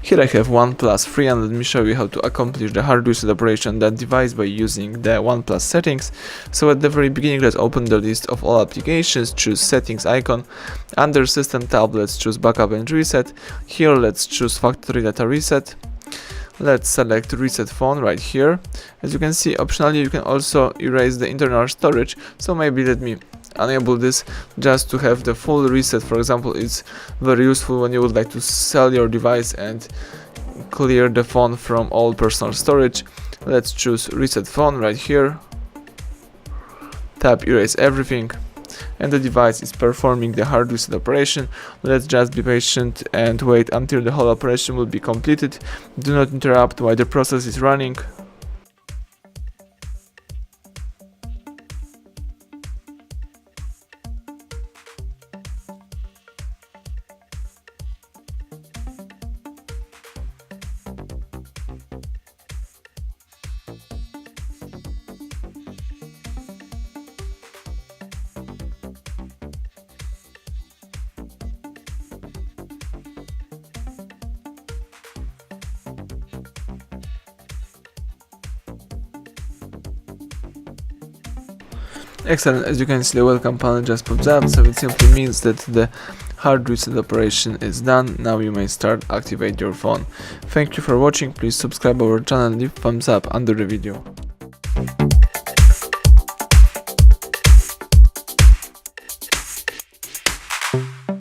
Here I have OnePlus 3 and let me show you how to accomplish the hard reset operation on that device by using the OnePlus settings. So at the very beginning, let's open the list of all applications, choose settings icon. Under system tab, let's choose backup and reset. Here let's choose factory data reset. Let's select reset phone right here. As you can see, optionally you can also erase the internal storage, so maybe let me enable this just to have the full reset. For example, it's very useful when you would like to sell your device and clear the phone from all personal storage. Let's choose reset phone right here, tap erase everything, and the device is performing the hard reset operation. Let's just be patient and wait until the whole operation will be completed. Do not interrupt while the process is running. Excellent, as you can see the welcome panel just pops up, so it simply means that the hard reset operation is done. Now you may start activate your phone. Thank you for watching, please subscribe our channel and leave thumbs up under the video.